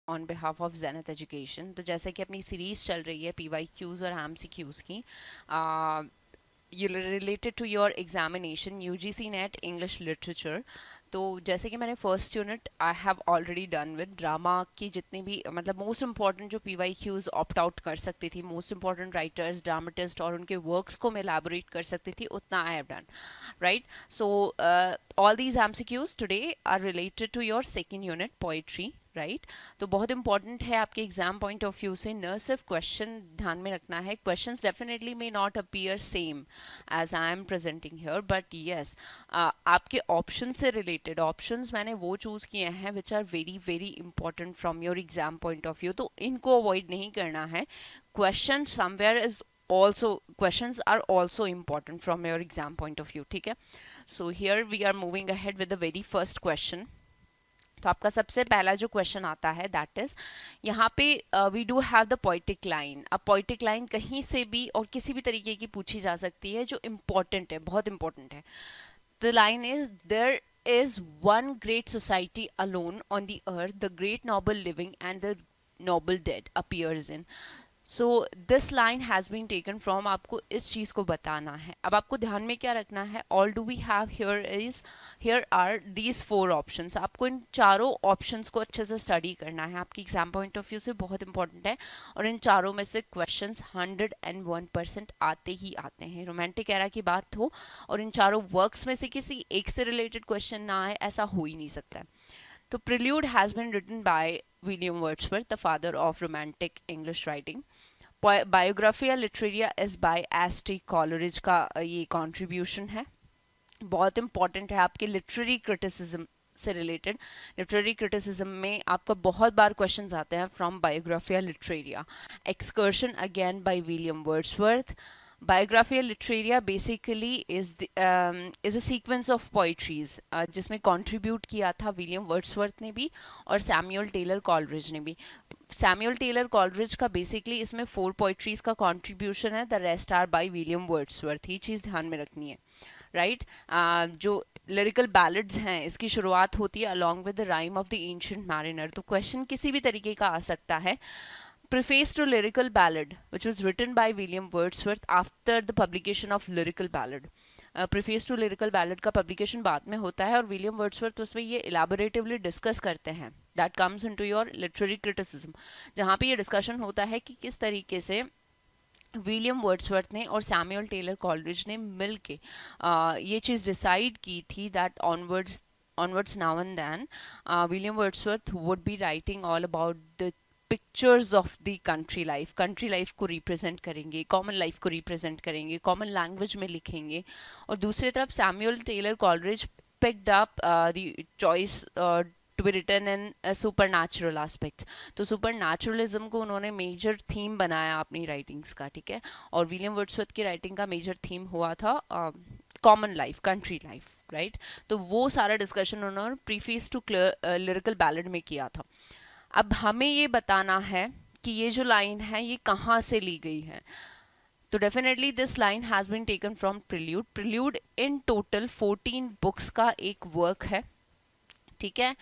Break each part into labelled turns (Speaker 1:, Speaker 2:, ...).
Speaker 1: On behalf of zenith education. तो जैसे कि अपनी सीरीज चल रही है PYQs और MCQs की, you related to your examination UGC net English literature. तो जैसे कि मैंने first unit I have already done with drama की जितनी भी मतलब मोस्ट इंपॉर्टेंट जो PYQs ऑप्ट आउट कर सकती थी, मोस्ट इंपॉर्टेंट राइटर्स ड्रामेटिस्ट और उनके वर्क्स को मैं एलैबोरेट कर सकती थी, उतना I have done, right. So all these MCQs today are related to your second unit poetry, right. तो बहुत इंपॉर्टेंट है आपके एग्जाम पॉइंट ऑफ व्यू से, न सिर्फ क्वेश्चन ध्यान में रखना है, questions definitely may not appear same as I am presenting here, but yes आपके ऑप्शन से रिलेटेड ऑप्शंस मैंने वो चूज किए हैं which are very very important from your exam point of view, तो इनको अवॉइड नहीं करना है। Question somewhere is also questions are also important from your exam point of view, ठीक है। So here we are moving ahead with the very first question। तो आपका सबसे पहला जो क्वेश्चन आता है दैट इज यहाँ पे we do have the poetic line. अब पोइटिक लाइन कहीं से भी और किसी भी तरीके की पूछी जा सकती है जो इम्पोर्टेंट है, बहुत इंपॉर्टेंट है। The line is there is one great society alone on the earth, the great noble living and the noble dead appears in। So this line has been taken from, आपको इस चीज़ को बताना है। अब आपको ध्यान में क्या रखना है, all do we have here is, here are these 4 options. आपको इन चारों ऑप्शंस को अच्छे से स्टडी करना है, आपकी एग्जाम पॉइंट ऑफ व्यू से बहुत इंपॉर्टेंट है। और इन चारों में से क्वेश्चंस 101% आते ही आते हैं, रोमांटिक एरा की बात हो और इन चारों वर्क्स में से किसी एक से रिलेटेड क्वेश्चन ना आए, ऐसा हो ही नहीं सकता है। तो prelude has been written by William Wordsworth, the father of romantic English writing. Biographia Literaria is by ST. Coleridge का ये कंट्रीब्यूशन है, बहुत इंपॉर्टेंट है आपके लिटरेरी क्रिटिसिज्म से रिलेटेड। लिटरेरी क्रिटिसिज्म में आपका बहुत बार क्वेश्चंस आते हैं from Biographia Literaria. Excursion again by William Wordsworth. Biographia Literaria basically is a sequence of poetries जिसमें कंट्रीब्यूट किया था विलियम वर्ड्सवर्थ ने भी और सैमुअल टेलर कॉलरिज ने भी। सैमुअल टेलर कॉलरिज का बेसिकली इसमें 4 पोइट्रीज का कंट्रीब्यूशन है, the rest are by William Wordsworth, ये चीज़ ध्यान में रखनी है, राइट। जो लिरिकल बैलेड्स हैं इसकी शुरुआत होती है along with the rhyme of the ancient mariner. तो क्वेश्चन किसी भी तरीके का आ सकता है। Preface to Lyrical Ballad, which was written by William Wordsworth after the publication of Lyrical Ballad। Preface to lyrical ballad का पब्लिकेशन बाद में होता है और विलियम वर्ड्सवर्थ उसमें ये इलाबोरेटिवली डिस्कस करते हैं, that comes into your literary criticism, जहाँ पे ये डिस्कशन होता है कि किस तरीके से विलियम वर्ड्सवर्थ ने और सैमुअल टेलर कॉलरिज ने मिल के ये चीज़ डिसाइड की थी that onwards now and then William Wordsworth would be writing all about the pictures of the country life को रिप्रेजेंट करेंगे, कॉमन लाइफ को रिप्रेजेंट करेंगे, कॉमन लैंग्वेज में लिखेंगे। और दूसरी तरफ Samuel Taylor Coleridge picked up the choice to be written in supernatural aspects. तो सुपर नेचुरलिज्म को उन्होंने मेजर थीम बनाया अपनी राइटिंग्स का, ठीक है। और विलियम वर्ड्सवर्थ की राइटिंग का मेजर थीम हुआ था common life, country life, right. तो वो सारा डिस्कशन उन्होंने प्रीफेस टू लिरिकल बैलेड में किया था। अब हमें ये बताना है कि ये जो लाइन है ये कहाँ से ली गई है। तो definitely this line has been taken from prelude. Prelude in total 14 books का एक वर्क है, ठीक है।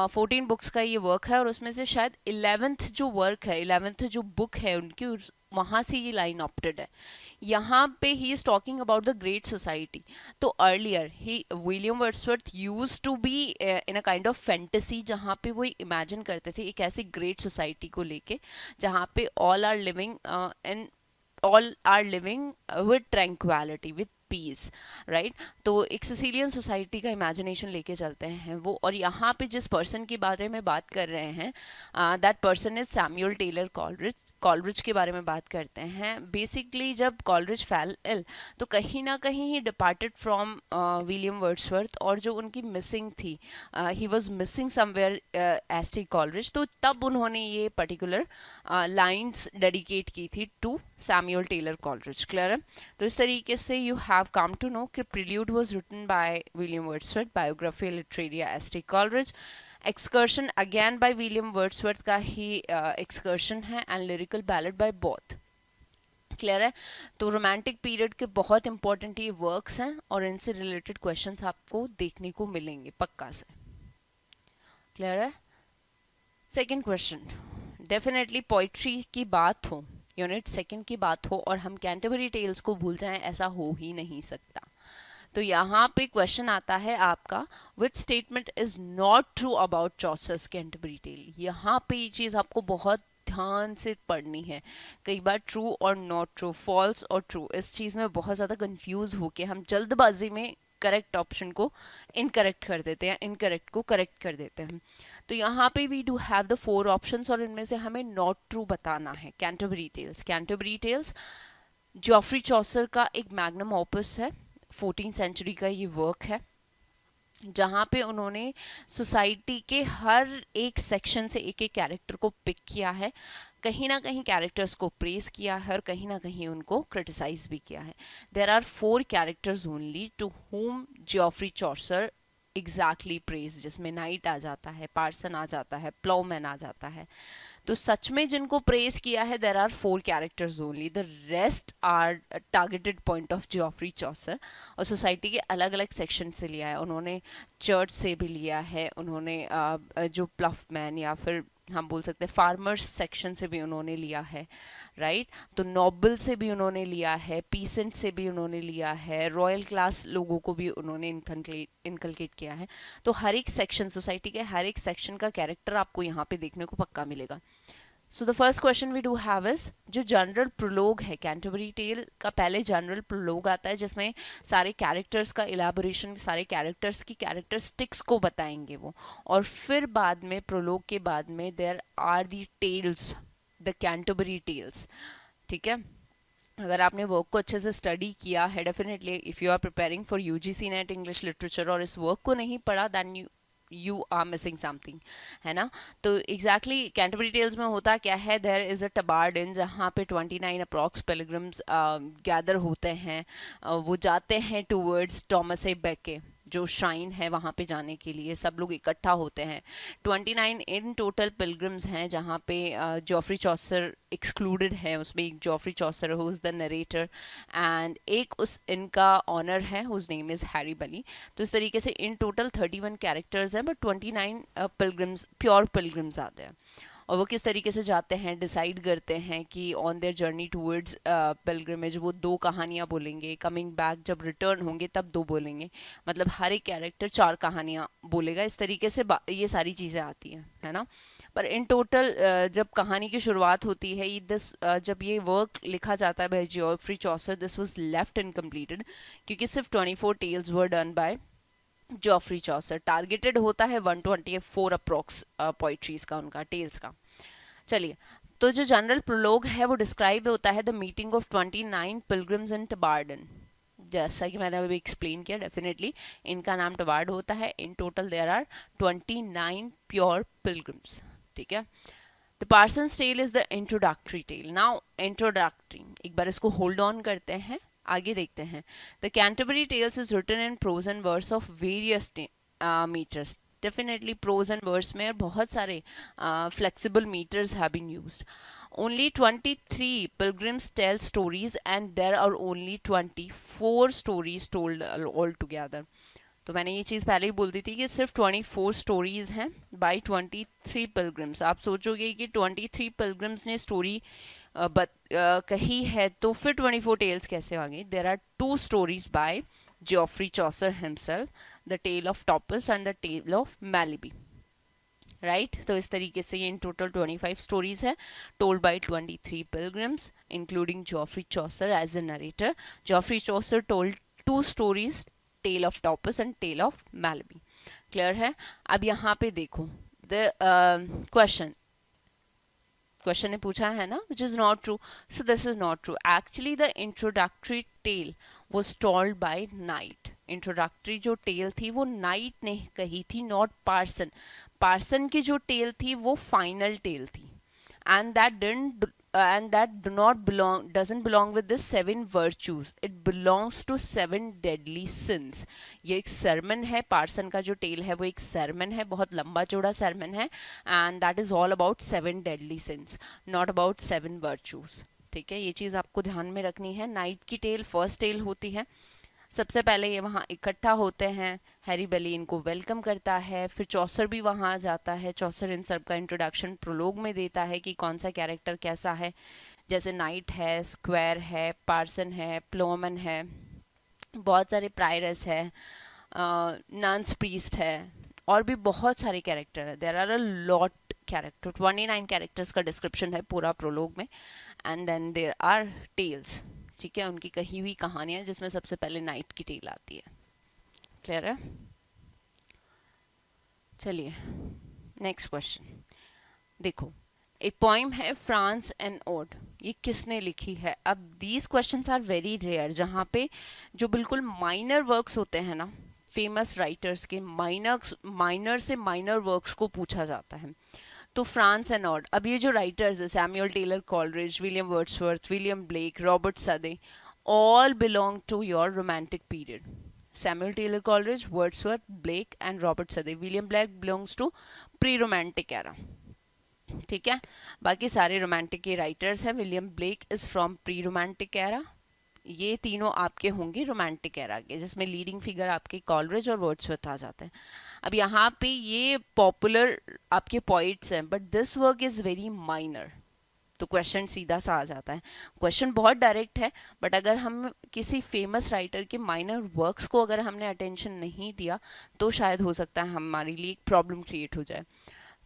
Speaker 1: 14 बुक्स का ये वर्क है और उसमें से शायद 11th जो वर्क है, 11th जो बुक है उनकी, वहाँ से ये लाइन ऑप्टेड है। यहाँ पे he is talking about the great society. तो earlier he William Wordsworth use to be in a kind of fantasy, जहाँ पे वो इमेजिन करते थे एक ऐसी ग्रेट सोसाइटी को लेके जहाँ पे all are living with tranquillity, with peace, right. तो एक सिसिलियन सोसाइटी का इमेजिनेशन लेके चलते हैं वो। और यहाँ पे जिस पर्सन के बारे में बात कर रहे हैं that person is Samuel Taylor Coleridge के बारे में बात करते हैं। बेसिकली जब कॉलरिज फेल इल तो कहीं ना कहीं he departed from William Wordsworth, और जो उनकी मिसिंग थी, he was missing somewhere S T. Coleridge, तो तब उन्होंने ये पर्टिकुलर लाइंस डेडिकेट की थी to Samuel Taylor Coleridge. Clear है। तो इस तरीके से you have come to know कि prelude was written by William Wordsworth, Biographia Literaria S T. Coleridge. Excursion again by William Wordsworth का ही एक्सकर्शन है and lyrical ballad by both. Clear है। तो रोमांटिक पीरियड के बहुत इंपॉर्टेंट ये वर्क्स हैं और इनसे रिलेटेड क्वेश्चंस आपको देखने को मिलेंगे पक्का से। क्लियर है। सेकेंड क्वेश्चन, डेफिनेटली पोइट्री की बात हो, यूनिट सेकेंड की बात हो और हम कैंटरबरी टेल्स को भूल जाएं, ऐसा हो ही नहीं सकता। तो यहाँ पे क्वेश्चन आता है आपका, which statement is not true about Chaucer's Canterbury tale. यहाँ पे ये चीज़ आपको बहुत ध्यान से पढ़नी है। कई बार ट्रू और नॉट ट्रू, फॉल्स और ट्रू, इस चीज़ में बहुत ज़्यादा कंफ्यूज होके हम जल्दबाजी में करेक्ट ऑप्शन को इनकरेक्ट कर देते हैं, इनकरेक्ट को करेक्ट कर देते हैं। तो यहाँ पे we do have the 4 options और इनमें से हमें नॉट ट्रू बताना है। Canterbury tales, Canterbury tales Geoffrey Chaucer का एक मैग्नम ओपस है, 14th सेंचुरी का ये वर्क है, जहाँ पे उन्होंने सोसाइटी के हर एक सेक्शन से एक एक कैरेक्टर को पिक किया है, कहीं ना कहीं कैरेक्टर्स को प्रेस किया है और कहीं ना कहीं उनको क्रिटिसाइज भी किया है। There are 4 characters only to whom Geoffrey Chaucer exactly praise, जिसमें नाइट आ जाता है, पार्सन आ जाता है, प्लाउमैन आ जाता है। तो सच में जिनको प्रेस किया है, there are 4 characters only, the rest are targeted point of Geoffrey Chaucer. और सोसाइटी के अलग अलग सेक्शन से लिया है उन्होंने, चर्च से भी लिया है उन्होंने, जो प्लफमैन या फिर हम बोल सकते हैं फार्मर्स सेक्शन से भी उन्होंने लिया है, राइट। तो नोबल से भी उन्होंने लिया है, पीसेंट से भी उन्होंने लिया है, रॉयल क्लास लोगों को भी उन्होंने इनकलकेट किया है। तो हर एक सेक्शन, सोसाइटी के हर एक सेक्शन का कैरेक्टर आपको यहाँ पे देखने को पक्का मिलेगा। So the first question we do have is, जो जनरल प्रोलोग है कैंटरबरी टेल का, पहले जनरल प्रोलोग आता है जिसमें सारे कैरेक्टर्स का इलेबोरेशन, सारे कैरेक्टर्स की कैरेक्टरिस्टिक्स को बताएंगे वो, और फिर बाद में प्रोलोग के बाद में there are the tales, the Canterbury tales. ठीक है, अगर आपने वर्क को अच्छे से स्टडी किया है, definitely if you are preparing for UGC NET English literature और इस वर्क को नहीं पढ़ा, then you are missing something, है ना। तो एग्जैक्टली कैंटरबरी टेल्स में होता क्या है, देयर इज़ अ टबार्ड इन, जहाँ पे 29 अप्रॉक्स पिलग्रिम्स गैदर होते हैं, वो जाते हैं टूवर्ड्स टॉमस ए बेके, जो श्राइन है वहाँ पे जाने के लिए सब लोग इकट्ठा होते हैं। 29 इन टोटल पिलग्रिम्स हैं, जहाँ पे जॉफ्री चॉसर एक्सक्लूडेड है, उसमें एक Geoffrey Chaucer who is the narrator, and एक उस इनका ऑनर है हुज नेम इज़ हैरी बली। तो इस तरीके से इन टोटल 31 कैरेक्टर्स हैं, बट 29 पिलग्रिम्स, प्योर पिलग्रिम्स आते हैं। और वो किस तरीके से जाते हैं, डिसाइड करते हैं कि on their journey towards pilgrimage वो 2 कहानियाँ बोलेंगे, कमिंग बैक जब रिटर्न होंगे तब 2 बोलेंगे, मतलब हर एक कैरेक्टर 4 कहानियाँ बोलेगा। इस तरीके से ये सारी चीज़ें आती हैं, है ना। पर इन टोटल जब कहानी की शुरुआत होती है, जब ये वर्क लिखा जाता है by Geoffrey Chaucer, this was left incompleted, क्योंकि सिर्फ 24 tales were done by Geoffrey Chaucer. Targeted होता है 124 अप्रॉक्स पोइट्रीज का, उनका टेल्स का। चलिए, तो जो जनरल प्रोलोग है वो डिस्क्राइब होता है द मीटिंग ऑफ 29 पिलग्रिम्स इन टबार्डन। जैसा कि मैंने अभी एक्सप्लेन किया, डेफिनेटली इनका नाम टबार्ड होता है। In total there are 29 pure pilgrims. ठीक है, the Parson's tale is the introductory tale. Now introductory, एक बार इसको होल्ड ऑन करते हैं, आगे देखते हैं। The Canterbury tales is written in prose and verse of various meters. Definitely prose and verse में बहुत सारे flexible meters have been used. Only 23 pilgrims tell stories and there are only 24 stories told all together. तो मैंने ये चीज़ पहले ही बोल दी थी कि सिर्फ 24 स्टोरीज हैं बाय 23 पिलग्रिम्स। आप सोचोगे कि 23 पिलग्रिम्स ने स्टोरी कही है तो फिर 24 टेल्स कैसे आ गई। There are 2 stories by Geoffrey Chaucer himself, the tale of Topas and the tale of Melibee, right. तो इस तरीके से ये इन टोटल 25 स्टोरीज है, told by 23 pilgrims including Geoffrey Chaucer as a narrator. Geoffrey Chaucer told 2 stories, tale of Topas and tale of Melibee. Clear है। अब यहाँ पे देखो, द क्वेश्चन ने पूछा है ना, which is not true, so this is not true. Actually the introductory tale was told by knight. Introductory जो टेल थी वो नाइट ने कही थी, नॉट पार्सन। पार्सन की जो टेल थी वो फाइनल टेल थी, and that doesn't belong with the 7 virtues. It belongs to 7 deadly sins. ये एक sermon है, पार्सन का जो टेल है वो एक sermon है, बहुत लंबा चौड़ा sermon है, and that is all about 7 deadly sins, not about 7 virtues. ठीक है, ये चीज़ आपको ध्यान में रखनी है। नाइट की टेल फर्स्ट टेल होती है, सबसे पहले ये वहाँ इकट्ठा होते हैं, हैरी बेली इनको वेलकम करता है, फिर चौसर भी वहाँ जाता है, चौसर इन सब का इंट्रोडक्शन प्रोलोग में देता है कि कौन सा कैरेक्टर कैसा है, जैसे नाइट है, स्क्वायर है, पार्सन है, प्लोमन है, बहुत सारे प्रायरस है, नन्स प्रीस्ट है, और भी बहुत सारे कैरेक्टर है। There are a lot character, 29 characters का डिस्क्रिप्शन है पूरा प्रोलोग में। And then there are tales, ठीक है, उनकी कही हुई कहानियां, जिसमें सबसे पहले नाइट की टेल आती है। क्लियर है? चलिए नेक्स्ट क्वेश्चन देखो। एक पोइम है फ्रांस एंड ओड, ये किसने लिखी है? अब these questions are very rare, जहाँ पे जो बिल्कुल माइनर वर्क्स होते हैं ना, फेमस राइटर्स के माइनर से माइनर वर्क्स को पूछा जाता है। तो फ्रांस एंड ऑड, अब ये जो राइटर्स है, Samuel Taylor Coleridge, William Wordsworth, William Blake, Robert Southey, all belong to your romantic period. Samuel Taylor Coleridge, Wordsworth, Blake and Robert Southey, William Blake belongs to pre romantic era, ठीक है। बाकी सारे romantic के writers हैं। William Blake is from pre romantic era, ये तीनों आपके होंगे रोमांटिक एरा के, जिसमें लीडिंग फिगर आपके कॉलरिज और वर्ड्सवर्थ आ जाते हैं। अब यहाँ पे ये पॉपुलर आपके पॉइट्स हैं, but this work is very minor, तो क्वेश्चन सीधा सा आ जाता है। क्वेश्चन बहुत डायरेक्ट है, बट अगर हम किसी फेमस राइटर के माइनर वर्क्स को अगर हमने अटेंशन नहीं दिया, तो शायद हो सकता है हमारे लिए एक प्रॉब्लम क्रिएट हो जाए।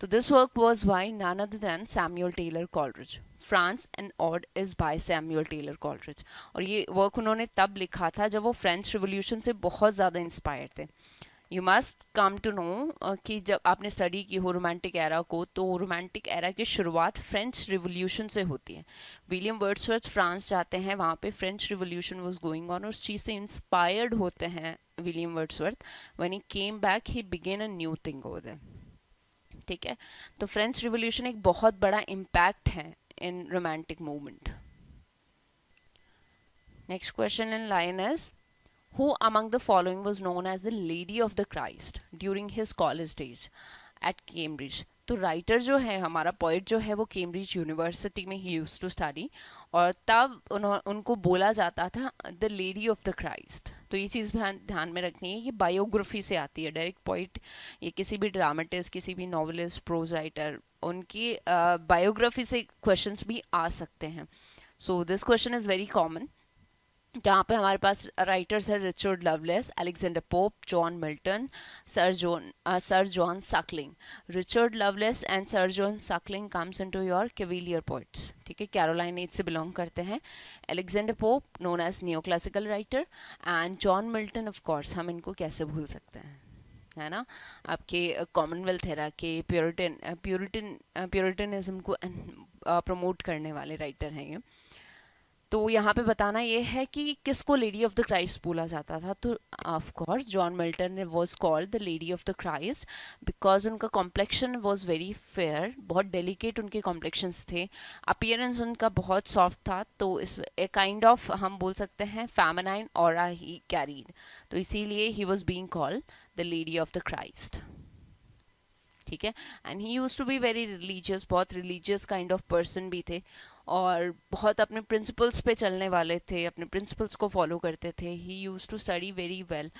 Speaker 1: तो this work was by none other than Samuel Taylor Coleridge. France and ode is by Samuel Taylor Coleridge, और ये वर्क उन्होंने तब लिखा था जब वो फ्रेंच रिवोल्यूशन से बहुत ज़्यादा इंस्पायर थे। You must come to know कि जब आपने स्टडी की हो रोमांटिक एरा को, तो रोमांटिक एरा की शुरुआत फ्रेंच रिवोल्यूशन से होती है। विलियम वर्ड्सवर्थ फ्रांस जाते हैं, वहाँ पे French revolution was going on, और उस चीज़ से इंस्पायर्ड होते हैं William Wordsworth. When he came back he began a new thing over there, ठीक है। तो फ्रेंच रिवोल्यूशन एक बहुत बड़ा इम्पैक्ट है in romantic movement. Next question in line is, who among the following was known as the Lady of the Christ during his college days at Cambridge? तो writer जो है हमारा, पोइट जो है, वो कैम्ब्रिज यूनिवर्सिटी में ही use to study, और तब उनको बोला जाता था the lady of the Christ. तो ये चीज़ ध्यान में रखनी है, ये बायोग्राफी से आती है, डायरेक्ट पोइट, ये किसी भी ड्रामेटिस्ट, किसी भी नॉवलिस्ट, प्रोज राइटर, उनकी बायोग्राफी से क्वेश्चंस भी आ सकते हैं। So this question is very common, जहाँ पे हमारे पास राइटर्स है Richard Lovelace, Alexander Pope, John Milton, sir John Suckling. Richard Lovelace and sir John Suckling comes into your cavalier poets, ठीक है, कैरोलाइन एज से बिलोंग करते हैं। Alexander Pope known as neo classical writer, and John Milton of course, हम इनको कैसे भूल सकते हैं, है ना, आपके कॉमनवेल्थ एरा के प्यूरिटनिज्म को प्रमोट करने वाले राइटर हैं ये। तो यहाँ पे बताना ये है कि किसको लेडी ऑफ द क्राइस्ट बोला जाता था। तो ऑफ कोर्स जॉन मिल्टन ने was called the lady of the Christ because उनका कॉम्प्लेक्शन वॉज वेरी फेयर, बहुत डेलिकेट उनके कॉम्प्लेक्शंस थे, अपीयरेंस उनका बहुत सॉफ्ट था, तो इस ए काइंड ऑफ हम बोल सकते हैं फेमिनाइन ऑरा ही कैरीड, तो इसीलिए he was being called the lady of the Christ, ठीक है। And he use to be very religious, बहुत रिलीजियस काइंड ऑफ पर्सन भी थे, और बहुत अपने प्रिंसिपल्स पे चलने वाले थे, अपने प्रिंसिपल्स को फॉलो करते थे। He use to study very well.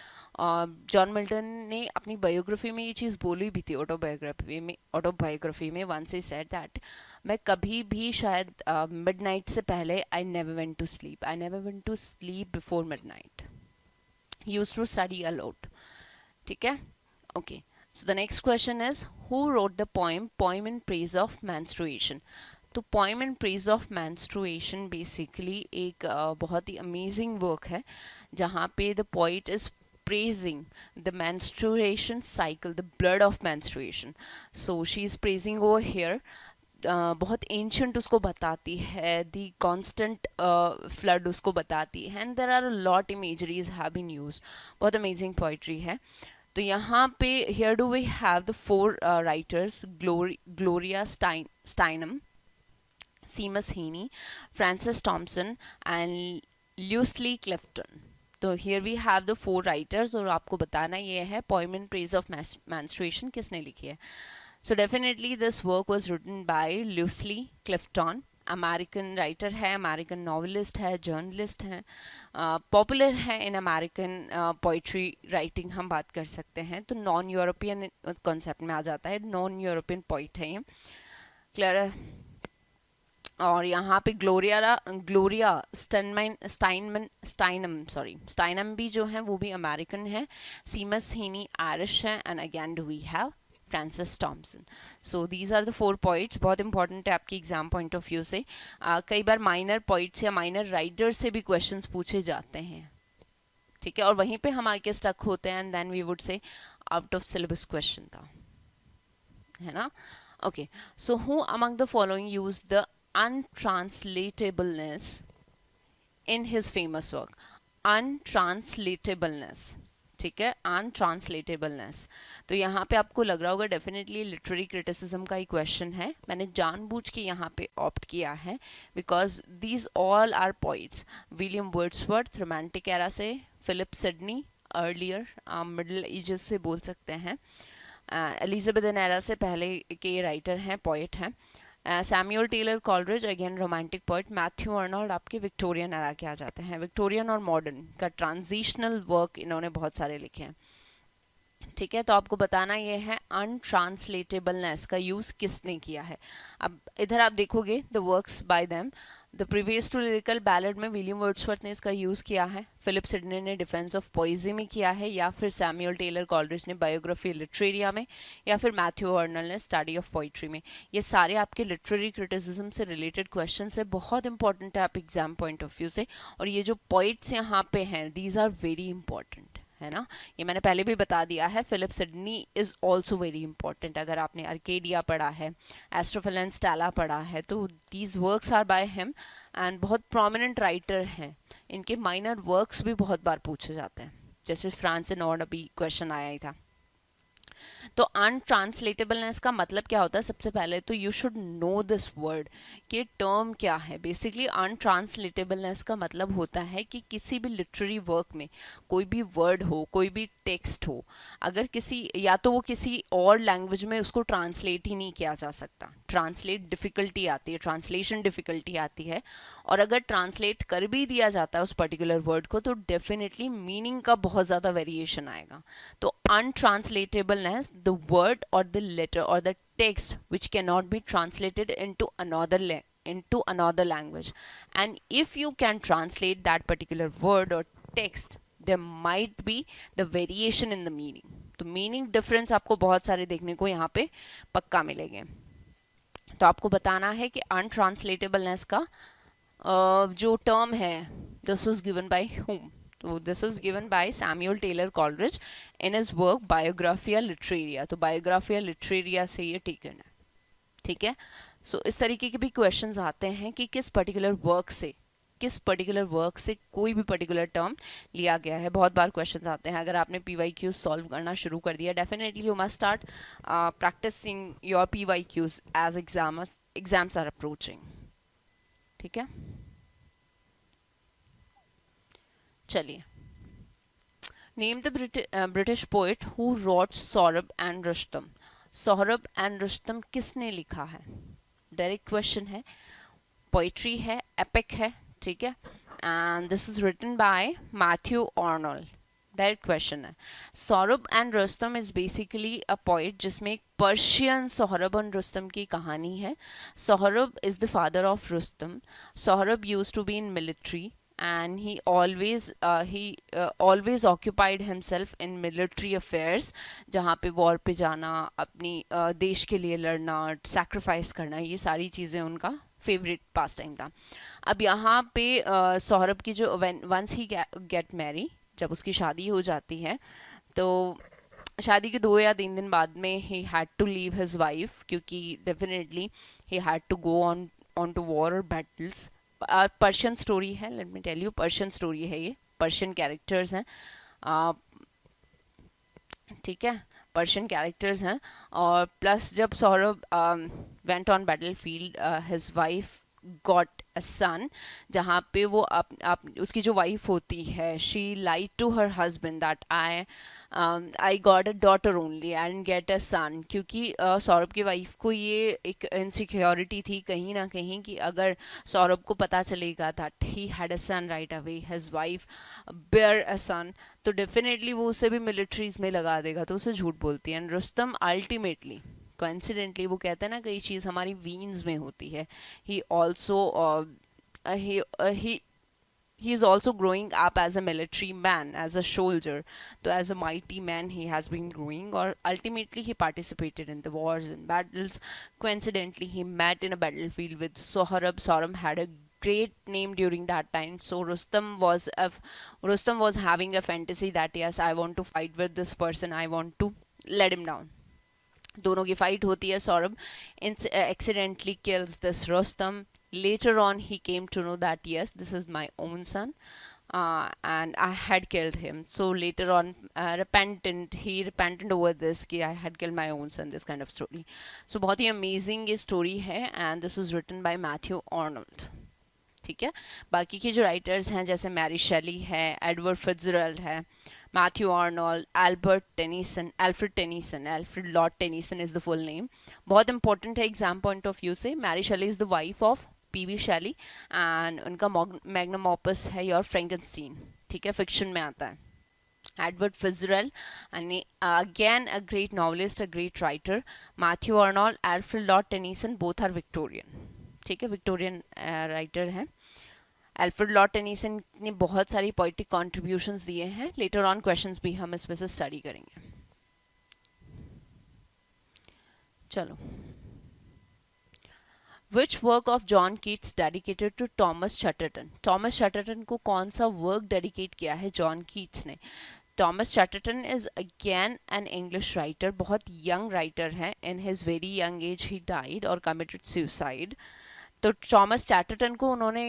Speaker 1: John Milton ने अपनी बायोग्राफी में ये चीज़ बोली भी थी, ऑटोबायोग्राफी में वंस ही सेड दैट मैं कभी भी शायद मिडनाइट से पहले I never went to sleep before midnight. He use to study a lot, ठीक है, okay. So the next question is, who wrote the poem in praise of menstruation? तो poem in praise of menstruation basically एक बहुत ही amazing work है, जहाँ पे the poet is praising the menstruation cycle, the blood of menstruation. So she is praising over here. बहुत ancient उसको बताती है, दी कॉन्स्टेंट फ्लड उसको बताती है, and there are a lot imageries have been used, बहुत अमेजिंग पोइट्री है। तो यहाँ पे here do we have the four writers, Gloria Steinem, Seamus Heaney, Frances Thompson and Lucy Clifton. तो here we have the four writers, और आपको बताना ये है poem in praise of menstruation किसने लिखी है। So definitely this work was written by Lucy Clifton American writer है, अमेरिकन नॉवलिस्ट है, जर्नलिस्ट हैं, पॉपुलर है इन अमेरिकन पोइट्री राइटिंग हम बात कर सकते हैं। तो नॉन यूरोपियन कॉन्सेप्ट में आ जाता है, नॉन यूरोपियन पोइट है ये। क्लियर है? और यहाँ पे ग्लोरिया स्टाइनम भी जो है वो भी अमेरिकन है। सीमस हीनी आयरिश है, and again do we have Francis Thompson. So these are the 4 poets. बहुत इंपॉर्टेंट है आपकी एग्जाम पॉइंट ऑफ व्यू से। कई बार माइनर पोइट्स या माइनर राइटर्स से भी क्वेश्चंस पूछे जाते हैं, ठीक है, और वहीं पे हम आके स्टक होते हैं, and then we would say out of syllabus question था, है ना। Okay, so who among the following use the untranslatabiliness in his famous work? Untranslatableness, ठीक है, अनट्रांसलेटेबलनेस। तो यहाँ पे आपको लग रहा होगा डेफिनेटली लिटरेरी क्रिटिसिज्म का ही क्वेश्चन है। मैंने जानबूझ के यहाँ पे ऑप्ट किया है because these all are poets. William Wordsworth romantic era से, Philip Sidney earlier middle ages से बोल सकते हैं, एलिजाबेथन एरा से पहले के राइटर हैं, पोइट हैं। Samuel Taylor Coleridge again romantic poet. Matthew Arnold आपके विक्टोरियन एरा के आ जाते हैं। विक्टोरियन और मॉडर्न का ट्रांजिशनल वर्क इन्होंने बहुत सारे लिखे हैं, ठीक है। तो आपको बताना ये है अनट्रांसलेटेबलनेस का यूज़ किसने किया है। अब इधर आप देखोगे the works by them. The previous to lyrical ballad में विलियम वर्ड्सवर्थ ने इसका यूज़ किया है, फिलिप सिडनी ने डिफेंस ऑफ पोइजी में किया है, या फिर सैमुअल टेलर कॉलरिज ने बायोग्राफी लिटरेरिया में, या फिर मैथ्यू अर्नल ने स्टडी ऑफ पोइट्री में। ये सारे आपके लिटरेरी क्रिटिसिज्म से रिलेटेड क्वेश्चन है, बहुत इंपॉर्टेंट है आप एग्जाम पॉइंट ऑफ व्यू से। और ये जो पॉइंट्स यहाँ पे हैं दीज आर वेरी इंपॉर्टेंट, है ना। ये मैंने पहले भी बता दिया है। Philip Sidney is also very important. अगर आपने अर्केडिया पढ़ा है, एस्ट्रोफिलन स्टाला पढ़ा है, तो these works are by him and बहुत प्रोमिनेंट राइटर हैं। इनके माइनर वर्क्स भी बहुत बार पूछे जाते हैं, जैसे फ्रांस एंड ऑर्ड अभी क्वेश्चन आया ही था। तो अनट्रांसलेटेबलनेस का मतलब क्या होता है? सबसे पहले तो you should know this word कि टर्म क्या है। बेसिकली अनट्रांसलेटेबलनेस का मतलब होता है कि किसी भी लिटरेरी वर्क में कोई भी वर्ड हो, कोई भी टेक्स्ट हो, अगर किसी या तो वो किसी और लैंग्वेज में उसको ट्रांसलेट ही नहीं किया जा सकता, ट्रांसलेट डिफ़िकल्टी आती है, ट्रांसलेशन डिफ़िकल्टी आती है, और अगर ट्रांसलेट कर भी दिया जाता है उस पर्टिकुलर वर्ड को तो डेफिनेटली मीनिंग का बहुत ज़्यादा वेरिएशन आएगा। तो untranslatable the word or the letter or the text which cannot be translated into another language, and if you can translate that particular word or text there might be the variation in the meaning. तो meaning difference आपको बहुत सारे देखने को यहाँ पे पक्का मिलेंगे। तो आपको बताना है कि अनट्रांसलेटेबलनेस का जो टर्म है this was given by whom? तो this was given by Samuel Taylor Coleridge in his work Biographia Literaria. तो बायोग्राफिया लिटरेरिया से ये टेकन है, ठीक है। सो इस तरीके के भी क्वेश्चंस आते हैं कि किस पर्टिकुलर वर्क से कोई भी पर्टिकुलर टर्म लिया गया है। बहुत बार क्वेश्चंस आते हैं। अगर आपने PYQ सॉल्व करना शुरू कर दिया, definitely you must start practising your PYQs as exams are approaching, ठीक है। चलिए, name the British poet who wrote Sohrab and Rustum. Sohrab and Rustum किसने लिखा है? डायरेक्ट क्वेश्चन है, पोइट्री है, एपिक है, ठीक है, and this is written by Matthew Arnold. Direct question है। Sohrab and Rustum is basically a poet जिसमें एक पर्शियन सोहरब एंड रुस्तम की कहानी है। Sohrab is the father of Rustum. Sohrab used to be in military and he always occupied himself in military affairs, जहाँ पे war पे जाना, अपनी देश के लिए लड़ना, सैक्रिफाइस करना, ये सारी चीज़ें उनका फेवरेट पास टाइम था। अब यहाँ पे सोहरब की जो वंस ही गेट मैरी, जब उसकी शादी हो जाती है तो शादी के 2 या 3 दिन बाद में ही had to leave his wife, क्योंकि definitely he had to go on to war और बैटल्स। पर्शियन स्टोरी है, let me tell you, Persian story है ये, पर्शियन कैरेक्टर्स हैं, ठीक है, पर्शियन कैरेक्टर्स हैं। और प्लस जब Sohrab went on battle field, his wife got a son, जहाँ पे वो उसकी जो वाइफ होती है, she lied to her husband that I got a daughter only and get a son, क्योंकि सौरभ की वाइफ को ये एक इनसिक्योरिटी थी कहीं ना कहीं कि अगर सौरभ को पता चलेगा that he had a son right away, his wife bear a son, तो डेफिनेटली वो उसे भी मिलिट्रीज में लगा देगा, तो उसे झूठ बोलती है। एंड रुस्तम अल्टीमेटली कोइंसिडेंटली, वो कहते हैं ना कई चीज़ हमारी वीन्स में होती है, he also he is also growing up as a military man, as a soldier, so as a mighty man he has been growing, or ultimately he participated in the wars and battles. Coincidentally he met in a battlefield with Sohrab. Sohrab had a great name during that time, so Rustam was having a fantasy that yes, I want to fight with this person, I want to let him down. दोनों की fight होती है, Saurabh accidentally kills this Rustam. Later on he came to know that yes, this is my own son, and I had killed him. So later on he repented over this कि I had killed my own son, this kind of story. So बहुत ही amazing ये story है, and this was written by Matthew Arnold. ठीक है, बाकी के जो writers हैं जैसे मैरी शेली है, एडवर्ड फिट्जजेराल्ड है, Matthew Arnold, Alfred lord Tennyson is the full name, बहुत इंपॉर्टेंट है एग्जाम पॉइंट ऑफ व्यू से। Mary Shelley is the wife of PB Shelley and उनका मैग्नम ऑपस है योर फ्रैंकेनस्टीन, ठीक है, फिक्शन में आता है। Edward Fitzgerald, and again a great novelist, a great writer. Matthew Arnold, Alfred Lord Tennyson, both are Victorian, ठीक है, Victorian writer हैं। एल्फ्रेड लॉर्ड टेनीसन ने बहुत सारी पोइटिक कॉन्ट्रीब्यूशंस दिए हैं, लेटर ऑन क्वेश्चंस भी हम इसमें से स्टडी करेंगे। चलो, which work of John Keats dedicated to Thomas Chatterton? Thomas Chatterton को कौन सा वर्क डेडिकेट किया है जॉन कीट्स ने? Thomas Chatterton is again an English writer, बहुत यंग राइटर है, in his very young age he died और committed suicide. तो टॉमस चैटरटन को उन्होंने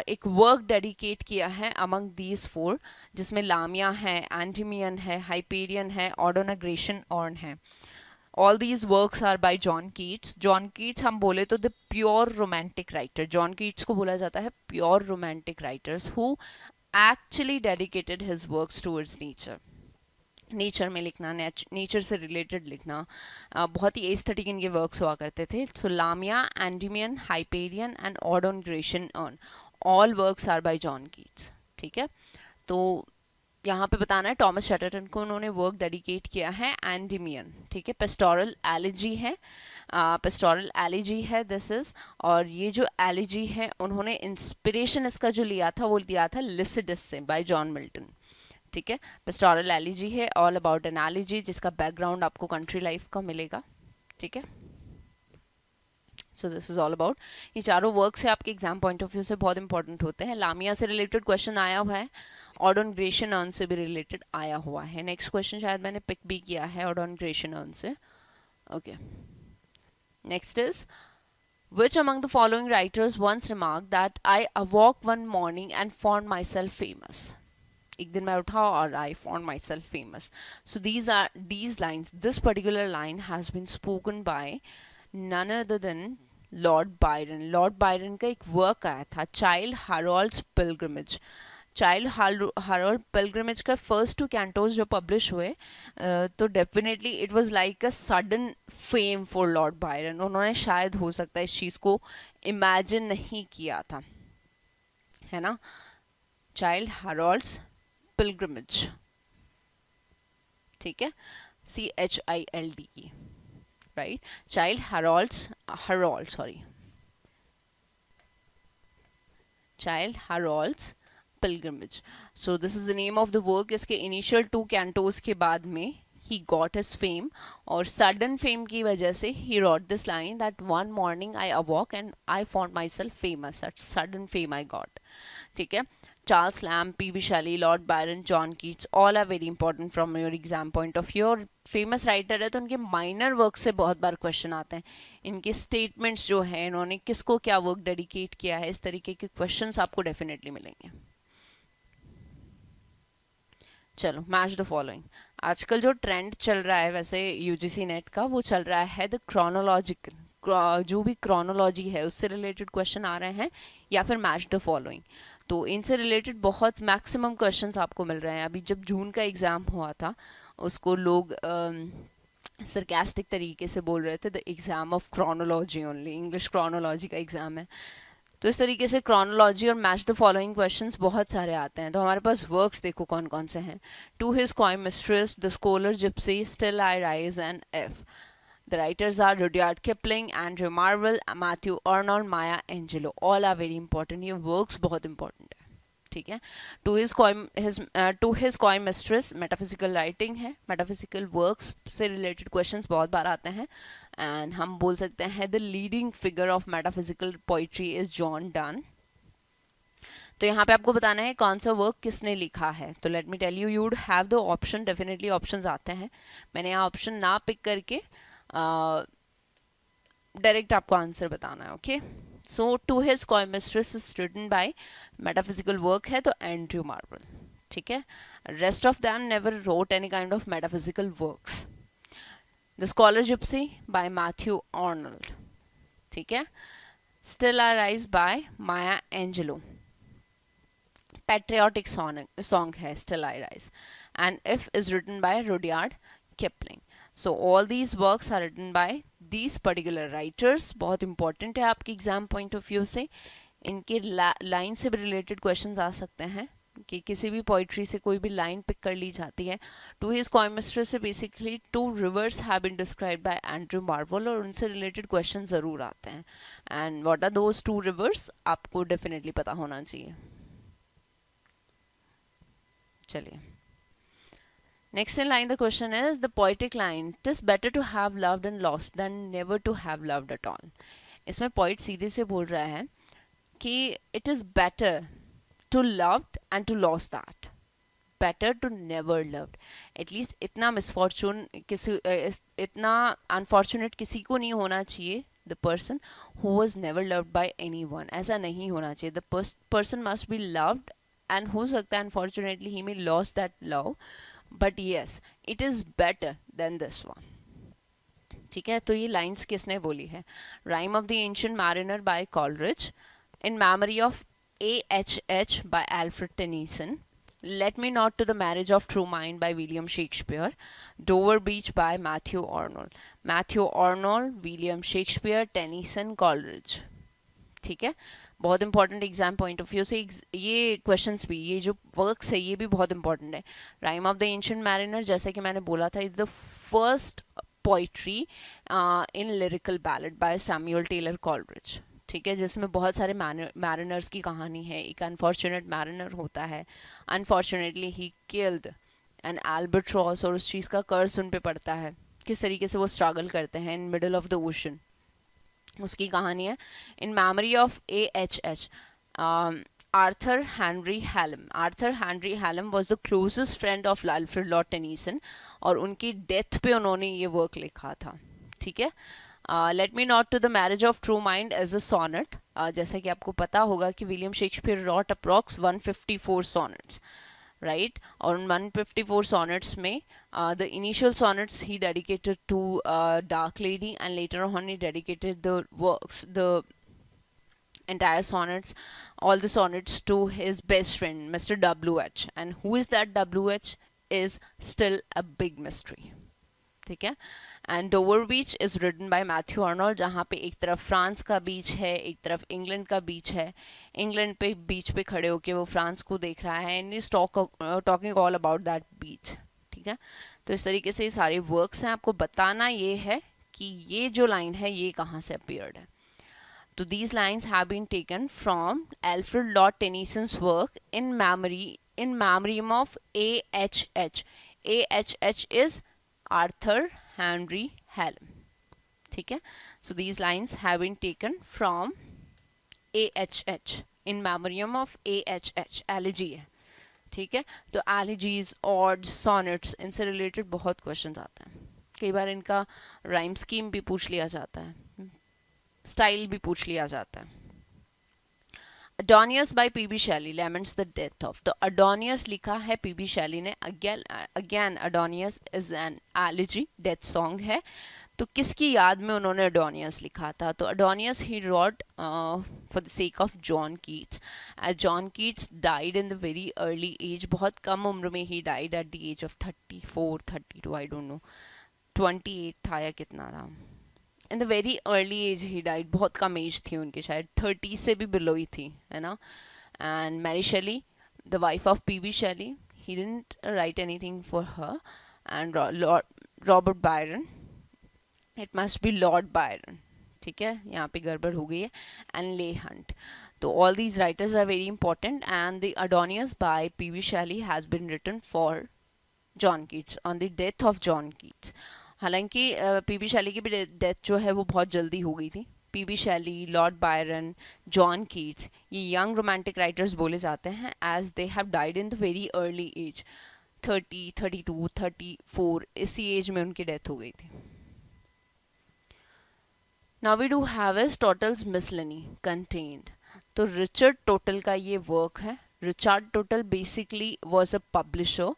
Speaker 1: एक वर्क डेडिकेट किया है अमंग दीज फोर, जिसमें लामिया है, एंटीमियन है, हाइपेरियन है, ऑर्डोनाग्रेशन ऑर्न है। All these works are by John Keats. John Keats हम बोले तो the pure romantic writer, John Keats को बोला जाता है pure romantic writers who actually dedicated his works towards nature. Nature में लिखना, नेचर से रिलेटेड लिखना, बहुत ही एस्थेटिक इनके वर्क्स हुआ करते थे। So Lamia, Endymion, Hyperion and ode on a Grecian urn, all works are by John Keats, ठीक है। तो यहाँ पे बताना है टॉमस चैटरटन को उन्होंने वर्क डेडिकेट किया है एंडीमियन, ठीक है, पेस्टोरल एलिजी है, पेस्टोरल एलिजी है दिस इज, और ये जो एलिजी है उन्होंने इंस्पिरेशन इसका जो लिया था वो लिया था लिसिडस से बाय जॉन मिल्टन, ठीक है। पेस्टोरल एलिजी है, ऑल अबाउट एनालॉजी, जिसका बैकग्राउंड आपको कंट्री लाइफ का मिलेगा, ठीक है। So this is all about, ये चारों वर्क से आपके एग्जाम पॉइंट ऑफ व्यू से बहुत इंपॉर्टेंट होते हैं। लामिया से रिलेटेड क्वेश्चन आया हुआ है, ऑर्डोनाग्रेशन अर्न से भी रिलेटेड आया हुआ है। नेक्स्ट क्वेश्चन शायद मैंने पिक भी किया है ऑर्डोनाग्रेशन अर्न से, okay. Next is, which among the following writers once remarked that I awoke one morning and found myself famous? एक दिन मैं उठा और I found myself famous. So these lines, this particular line has been spoken by none other than Lord Byron. Lord Byron का एक work आया था, Childe Harold's pilgrimage. Childe Harold pilgrimage का फर्स्ट 2 कैंटोज जो पब्लिश हुए, तो definitely it was like a sudden fame for Lord Byron. उन्होंने शायद हो सकता है इस चीज़ को इमेजिन नहीं किया था, है ना। चाइल्ड हैरोल्ड्स पिलग्रिमेज, ठीक है, CHILDE, right? Child Harold's Pilgrimage. So this is the name of the work. इसके initial 2 cantos के बाद में he got his fame, और sudden fame की वजह से he wrote this line that one morning I awoke and I found myself famous. That sudden fame I got. ठीक है। Charles Lamb, P.B. Shelley, Lord Byron, John Keats, all are very important from your exam point of view। और famous writer है तो उनके minor work से बहुत बार question आते हैं, इनके स्टेटमेंट्स जो है, इन्होंने किसको क्या वर्क डेडिकेट किया है, इस तरीके के क्वेश्चंस आपको डेफिनेटली मिलेंगे। चलो, मैच द फॉलोइंग। आजकल जो ट्रेंड चल रहा है वैसे यूजीसी नेट का, वो चल रहा है द जो भी क्रोनोलॉजी है उससे रिलेटेड क्वेश्चन आ रहे हैं, या फिर मैच द फॉलोइंग। तो इनसे रिलेटेड बहुत मैक्सिमम क्वेश्चंस आपको मिल रहे हैं। अभी जब जून का एग्ज़ाम हुआ था उसको लोग सरकास्टिक तरीके से बोल रहे थे the exam of chronology only, English chronology का एग्ज़ाम है। तो इस तरीके से क्रोनोलॉजी और मैच द फॉलोइंग क्वेश्चंस बहुत सारे आते हैं। तो हमारे पास वर्क्स देखो कौन कौन से हैं। To his coy mistress, the scholar gypsy, still I rise and if. The writers are Rudyard Kipling, Andrew Marvell, Matthew Arnold, Maya Angelou. All are very important. ये works बहुत important है, ठीक है। To his coy mistress, metaphysical writing है, metaphysical works से related questions बहुत बार आते हैं। And हम बोल सकते हैं the leading figure of metaphysical poetry is John Donne. तो यहाँ पे आपको बताना है कौन सा वर्क किसने लिखा है। तो let me tell you, you would have the option, definitely options आते हैं। मैंने यहाँ ऑप्शन ना पिक करके डायरेक्ट आपको आंसर बताना है, okay. So to his coy mistress is written by, metaphysical work है तो एंड्रयू मार्वल, ठीक है। Rest of them never wrote any kind of metaphysical works. The scholar gipsy by Matthew Arnold, ठीक है। Still I rise by Maya Angelou, patriotic song है still I rise. And if is written by Rudyard Kipling. So all these works are written by these particular writers. बहुत important है आपके exam point of view से। इनके line से भी related questions आ सकते हैं कि किसी भी पोइट्री से कोई भी लाइन पिक कर ली जाती है। टू हिज कॉय मिस्ट्रेस से basically two rivers have been described by Andrew Marvell, और उनसे रिलेटेड क्वेश्चन ज़रूर आते हैं। And what are those two rivers आपको डेफिनेटली पता होना चाहिए। चलिए next in line, the question is the poetic line, it is better to have loved and lost than never to have loved at all. इसमें poet सीधे से बोल रहा है कि it is better to loved and to lost that, better to never loved. at least इतना misfortune किसी इतना unfortunate किसी को नहीं होना चाहिए, the person who was never loved by anyone, ऐसा नहीं होना चाहिए। the person must be loved, and हो सकता है unfortunately he may lost that love, but yes it is better than this one, ठीक है। तो ये लाइंस किसने बोली है? Rime of the ancient mariner by Coleridge, in memory of AHH by Alfred Tennyson, Let Me Not to the Marriage of True Mind by William Shakespeare, Dover Beach by Matthew Arnold. Matthew Arnold, William Shakespeare, Tennyson, Coleridge, ठीक है। बहुत important exam point of view से ये questions भी, ये जो works है ये भी बहुत इंपॉर्टेंट है। Rime of the ancient mariner, जैसे कि मैंने बोला था, is the first poetry in lyrical ballad by Samuel Taylor Coleridge, ठीक है, जिसमें बहुत सारे मैरिनर्स की कहानी है। एक अनफॉर्चुनेट मैरिनर होता है, unfortunately he killed an albatross, और उस चीज़ का कर्ज उन पे पड़ता है, किस तरीके से वो स्ट्रगल करते हैं in middle of the ocean, उसकी कहानी है। इन memory of AHH, Arthur Henry Hallam. Arthur Henry Hallam was the closest friend of Alfred Lord Tennyson, और उनकी डेथ पे उन्होंने ये वर्क लिखा था, ठीक है। Let me not to the marriage of true mind as a sonnet, जैसा कि आपको पता होगा कि William Shakespeare wrote approx 154 sonnets, right. और 154 sonnets में the initial sonnets he dedicated to Dark Lady, and later on he dedicated the works, the entire sonnets, all the sonnets to his best friend Mr. WH, and who is that WH is still a big mystery, ठीक है। And Dover beach is written by Matthew Arnold, जहाँ पे एक तरफ France का बीच है, एक तरफ इंग्लैंड का बीच है। इंग्लैंड पे बीच पे खड़े होके वो फ्रांस को देख रहा है, and is talking all about that beach, ठीक है। तो इस तरीके से ये सारे वर्क्स हैं। आपको बताना ये है कि ये जो लाइन है ये कहाँ से अपीयर्ड है। तो these lines have been taken from Alfred Lord Tennyson's work in memoriam of AHH. AHH is Arthur Henry Hallam, ठीक है। So these lines have been taken from AHH, in memoriam of AHH, elegy है, ठीक है। तो elegies, odes, sonnets, इनसे related बहुत questions आते हैं। कई बार इनका राइम स्कीम भी पूछ लिया जाता है, स्टाइल भी पूछ लिया जाता है। Adonius by P.B. Shelley laments the death of. तो Adonius लिखा है P.B. Shelley ने। Again Adonius is an elegy, death song है। तो किसकी याद में उन्होंने अडोनियस लिखा था? तो Adonais he wrote for the sake of John Keats, as John Keats died in the very early age, बहुत कम उम्र में ही died at the age of 34 32, I don't know 28 था या कितना था, in the very early age he died, बहुत कम एज थी उनकी, शायद 30 से भी बिलो ही थी, है ना. And Mary Shelley, the wife of PB Shelley, he didn't write anything for her. And Robert Byron, it must be Lord Byron, ठीक है, यहाँ पे गड़बड़ हो गई है. एंड ले हंट. तो all these writers are very important, and the Adonias by P.B. Shelley has been written for John Keats on the death of John Keats. हालांकि पीबी शैली की भी डेथ जो है वो बहुत जल्दी हो गई थी. PB Shelley, lord Byron, John Keats, ये यंग रोमांटिक राइटर्स बोले जाते हैं as they have died in the very early age, 30, 32, 34, इसी एज में उनकी डेथ हो गई थी. Now we do have is Tottel's miscellany contained. तो रिचर्ड टोटल का ये वर्क है. Richard Tottel basically was a publisher,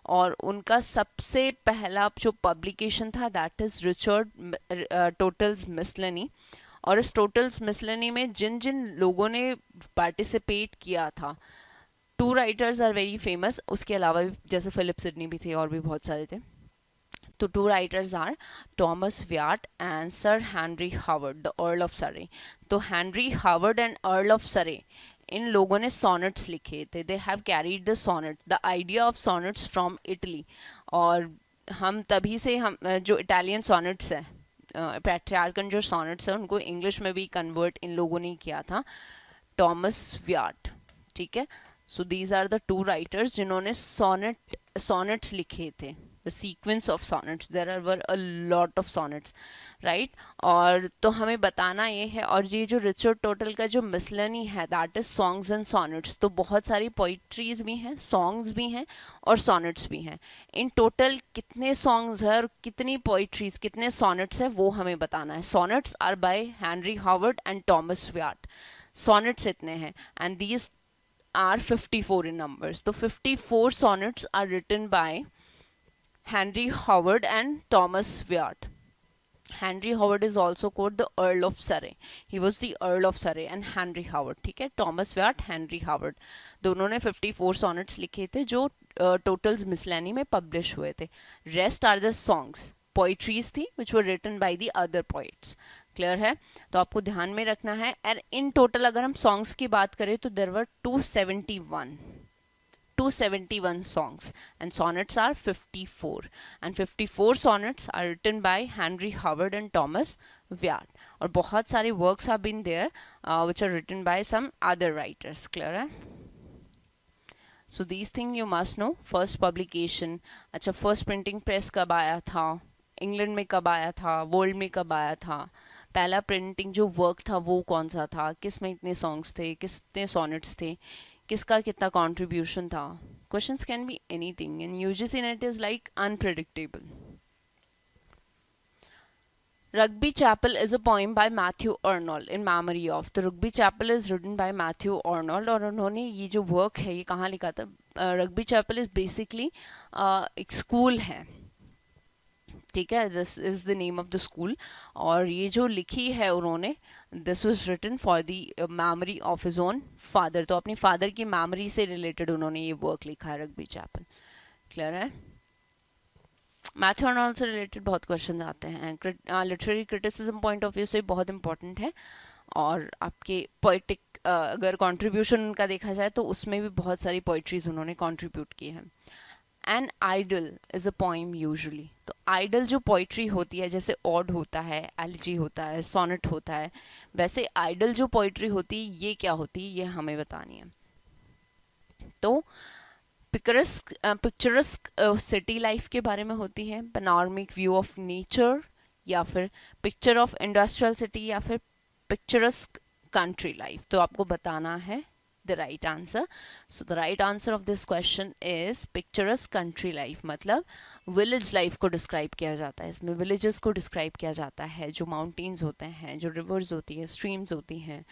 Speaker 1: और उनका सबसे पहला जो पब्लिकेशन था that is Richard Tottel's miscellany. और इस टोटल्स मिसलेनी में जिन जिन लोगों ने पार्टिसिपेट किया था, 2 राइटर्स आर वेरी फेमस, उसके अलावा भी जैसे फिलिप सिडनी भी थे और भी बहुत सारे थे. तो 2 writers are Thomas Wyatt and sir Henry Howard, the earl of Surrey. तो Henry Howard and earl of Surrey, इन लोगों ने सोनेट्स लिखे थे. They have carried the sonnet, the idea of sonnets from Italy. और हम तभी से हम जो इटालियन सोनेट्स हैं, पैट्रियार्कन जो सोनेट्स हैं, उनको इंग्लिश में भी कन्वर्ट इन लोगों ने किया था, टॉमस व्याट. ठीक है. So these are the 2 writers जिन्होंने सोनेट्स लिखे थे. The sequence of sonnets, there are were a lot of sonnets, right. और तो हमें बताना ये है, और ये जो रिचर्ड टोटल का जो मिसलेनी है that is songs and sonnets. तो बहुत सारी पोइट्रीज भी हैं, सॉन्ग्स भी हैं और सॉनेट्स भी हैं. इन टोटल कितने सॉन्ग्स हैं और कितनी पोइट्रीज, कितने सॉनेट्स हैं, वो हमें बताना है. Sonnets are by Henry Howard and Thomas Wyatt. Sonnets इतने हैं and these are 54 in numbers. तो 54 sonnets are written by Henry Howard and Thomas Wyatt. Henry Howard is also called the Earl of Surrey. He was the Earl of Surrey and Henry Howard. ठीक है. Thomas Wyatt, Henry Howard, दोनों ने 54 sonnets लिखे थे जो Totals Miscellany में publish हुए थे. Rest are the songs. Poetries थी which were written by the other poets. Clear है. तो आपको ध्यान में रखना है. और इन टोटल अगर हम सॉन्ग्स की बात करें तो there were 271 songs and sonnets are 54, and 54 sonnets are written by Henry Howard and Thomas Wyatt. और बहुत सारे works have been there which are written by some other writers. Clear है. So these things you must know. First publication, अच्छा first printing press कब आया था, England में कब आया था, वर्ल्ड में कब आया था, पहला प्रिंटिंग जो वर्क था वो कौन सा था, किस में इतने सॉन्ग्स थे, कितने सॉनेट्स थे, किसका कितना कंट्रीब्यूशन था. Questions can be anything and UGC net is like unpredictable. Rugby Chapel is a poem by Matthew Arnold in memory of. तो Rugby Chapel is written by Matthew Arnold, और उन्होंने ये जो वर्क है ये कहाँ लिखा था. Rugby Chapel is basically एक स्कूल है. ठीक है. This is the name of the school. और ये जो लिखी है उन्होंने, this was written for the memory of his own father. तो अपनी फादर की मेमोरी से रिलेटेड उन्होंने ये वर्क लिखा है, रग्बी चैपल. क्लियर है. मैथ्यू आर्नोल्ड से रिलेटेड बहुत क्वेश्चन आते हैं. Literary criticism point of view से बहुत इंपॉर्टेंट है. और आपके पोइटिक अगर कंट्रीब्यूशन उनका देखा जाए तो उसमें भी बहुत सारी पोइट्रीज उन्होंने कंट्रीब्यूट की हैं. An idyll is a poem usually. तो आइडल जो पोइट्री होती है, जैसे ऑड होता है, एलिजी होता है, सोनेट होता है, वैसे आइडल जो पोइट्री होती है ये क्या होती है, ये हमें बतानी है. तो पिक्चरस्क सिटी लाइफ के बारे में होती है, पैनोरामिक व्यू ऑफ नेचर, या फिर पिक्चर ऑफ इंडस्ट्रियल सिटी, या फिर पिक्चरस्क कंट्री लाइफ. तो आपको बताना है the right answer. So the right answer of this question is picturesque country life. मतलब village life को describe किया जाता है. इसमें villages को describe किया जाता है, जो mountains होते हैं, जो rivers होती हैं, streams होती हैं,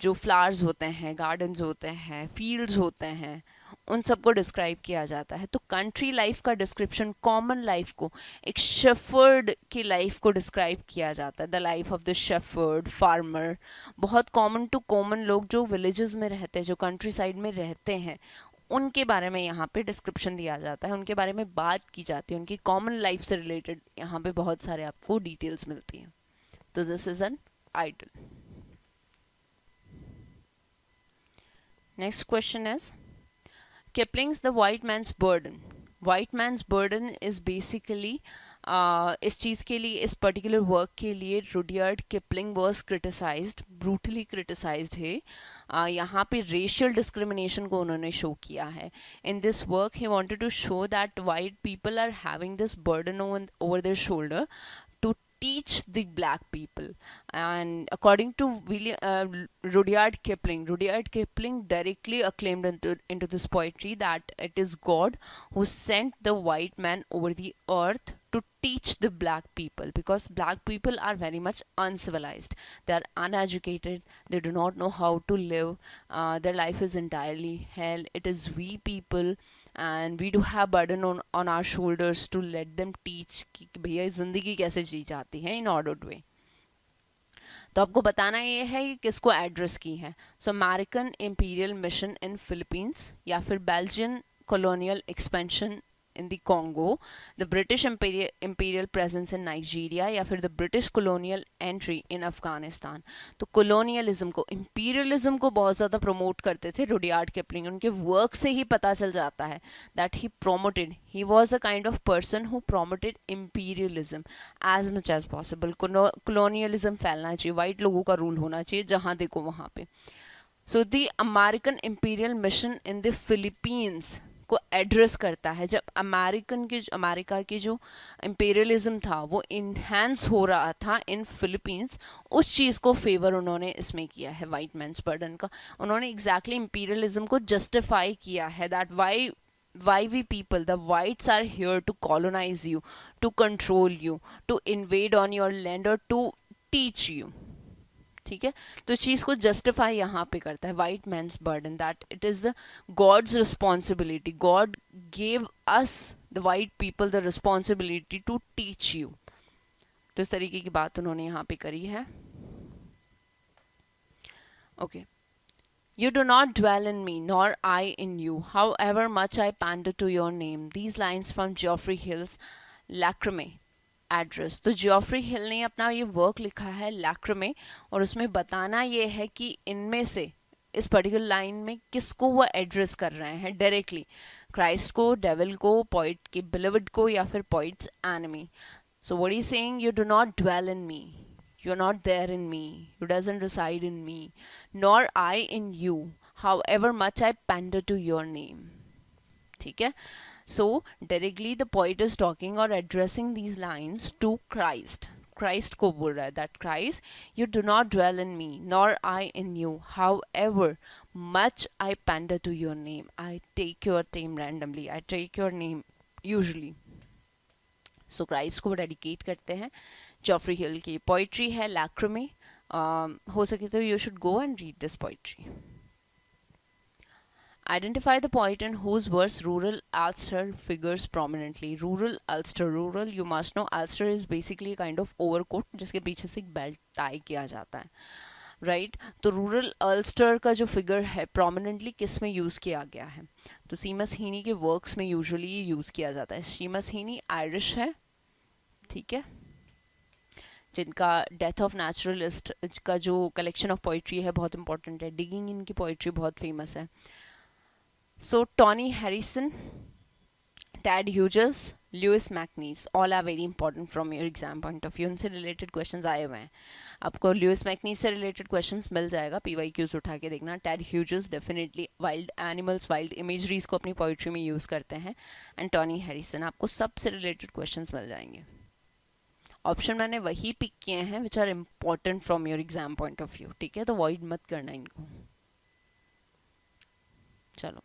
Speaker 1: जो flowers होते हैं, gardens होते हैं, fields होते हैं, उन सबको डिस्क्राइब किया जाता है। तो कंट्री लाइफ का डिस्क्रिप्शन, कॉमन लाइफ को, एक शेफर्ड की लाइफ को डिस्क्राइब किया जाता है, the life of the shepherd, farmer, बहुत कॉमन टू कॉमन लोग जो विलेजेस में रहते हैं, जो कंट्री साइड में रहते हैं, उनके बारे में यहाँ पे डिस्क्रिप्शन दिया जाता है, उनके बारे में बात की जाती है, उनकी कॉमन लाइफ से रिलेटेड यहाँ पे बहुत सारे आपको डिटेल्स मिलती हैं। तो this is an idyll. Next question is Kipling's The White Man's Burden. White Man's Burden is basically इस चीज़ के लिए, इस पर्टिकुलर वर्क के लिए Rudyard Kipling was criticised, brutally criticised है। यहाँ पे रेशियल डिस्क्रिमिनेशन को उन्होंने शो किया है। In this work he wanted to show that white people are having this burden over their shoulder to teach the black people. And according to Rudyard Kipling directly acclaimed into this poetry that it is God who sent the white man over the earth to teach the black people, because black people are very much uncivilized, they are uneducated, they do not know how to live, their life is entirely hell. It is we people and we do have burden on our shoulders to let them teach कि भैया ज़िंदगी कैसे जी जाती है in order way। तो आपको बताना ये है कि किसको एड्रेस की है। सो American imperial mission in Philippines, या फिर Belgian colonial expansion in the Congo, the British imperial presence in Nigeria, या फिर the British colonial entry in Afghanistan। तो colonialism को, imperialism को बहुत ज़्यादा promote करते थे रुडयार्ड किपलिंग। उनके work से ही पता चल जाता है that he was a kind of person who promoted imperialism as much as possible। colonialism फैलना चाहिए, white लोगों का rule होना चाहिए जहाँ देखो वहाँ पे। So the American imperial mission in the Philippines को एड्रेस करता है जब अमेरिका की जो इम्पेरियलिज्म था वो इन्हेंस हो रहा था इन फिलीपींस, उस चीज़ को फेवर उन्होंने इसमें किया है वाइट मैन्स बर्डन का। उन्होंने एग्जैक्टली इम्पेरियलिज्म को जस्टिफाई किया है that why we people, the whites are here to colonize you, to control you, to invade on your land or to teach you। ठीक है, तो इस चीज़ को जस्टिफाई यहाँ पे करता है white man's burden, that it is the God's responsibility, God gave us the white people the responsibility to teach you. तो इस तरीके की बात उन्होंने यहाँ पे करी है। Okay, You do not dwell in me, nor I in you, however much I pander to your name. These lines from Geoffrey Hill's Lacrimae address. तो जियोफ्री हिल ने अपना ये वर्क लिखा है लैक्रिमे, और उसमें बताना ये है कि इनमें से इस पर्टिकुलर लाइन में किसको वो एड्रेस कर रहे हैं डायरेक्टली, क्राइस्ट को, डेविल को, पॉइट के बिलीवर्ड को, या फिर poet's enemy. So what is saying, you do not dwell in me, you are not there in me, you doesn't reside in me, nor I in you, however much I pander to your name. ठीक है, so directly the poet is talking or addressing these lines to Christ को बोल रहा है that Christ, you do not dwell in me nor I in you, however much I pander to your name, I take your name randomly, I take your name usually। so Christ को dedicate करते हैं। Geoffrey हिल की poetry है लैक्रिमे, हो सके तो you should go and read this poetry। Identify the poet in whose verse rural Ulster figures prominently। Rural Ulster, rural you must know Ulster is basically a kind of overcoat जिसके पीछे से एक belt tie किया जाता है, right. तो rural Ulster का जो फिगर है प्रोमिनेंटली किस में यूज़ किया गया है, तो सीमस हीनी के वर्क्स में यूजुअली यूज़ किया जाता है। सीमस हीनी आयरिश है, ठीक है, जिनका डेथ ऑफ नेचुरलिस्ट का जो कलेक्शन ऑफ पोइट्री है बहुत इंपॉर्टेंट है, डिगिंग इनकी पोइट्री बहुत फेमस है। So Tony Harrison, Tad Hughes, Lewis MacNeice, all are very important from your exam point of view। उनसे रिलेटेड क्वेश्चंस आए हुए हैं, आपको ल्यूइस मैकनीस से रिलेटेड क्वेश्चंस मिल जाएगा, PYQs उठा के देखना। Ted Hughes definitely wild animals, wild imageries को अपनी पोइट्री में यूज़ करते हैं, एंड टॉनी हैरिसन, आपको सबसे रिलेटेड क्वेश्चंस मिल जाएंगे। ऑप्शन मैंने वही पिक किए हैं which are important from your exam point of view, ठीक है, तो अवॉइड मत करना इनको। चलो,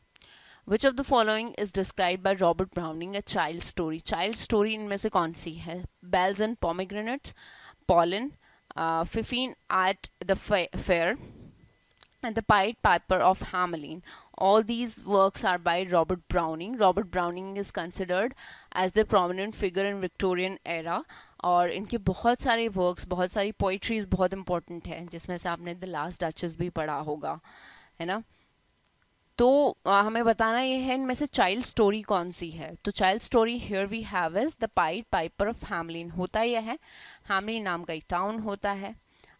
Speaker 1: Which of the following is described by Robert Browning a child story? Child story इनमें से कौन सी है? Bells and pomegranates, pollen, Fifine at the fair, and the Pied Piper of Hamelin, All these works are by Robert Browning. Robert Browning is considered as the prominent figure in Victorian era, और इनके बहुत सारे works, बहुत सारी poetries बहुत important है, जिसमें से आपने द लास्ट डचेस भी पढ़ा होगा, है ना। तो हमें बताना ये है इनमें से चाइल्ड स्टोरी कौन सी है। तो child story here we have is the pied piper of Hamelin. होता यह है, हैमलिन नाम का एक टाउन होता है,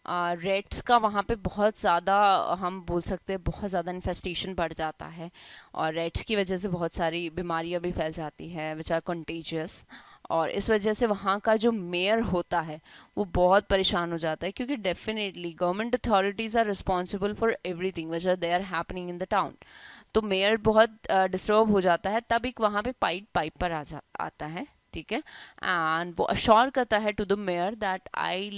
Speaker 1: रेड्स का वहाँ पे बहुत ज़्यादा, हम बोल सकते हैं बहुत ज़्यादा इन्फेस्टेशन बढ़ जाता है, और रेड्स की वजह से बहुत सारी बीमारियाँ भी फैल जाती है विच आर कंटेजियस, और इस वजह से वहाँ का जो मेयर होता है वो बहुत परेशान हो जाता है, क्योंकि definitely government authorities are responsible for everything which are they are happening in the town. तो मेयर बहुत डिस्टर्ब हो जाता है, तब एक वहाँ पे पाइड पाइपर आता है, ठीक है, एंड वो अश्योर करता है to the mayor that I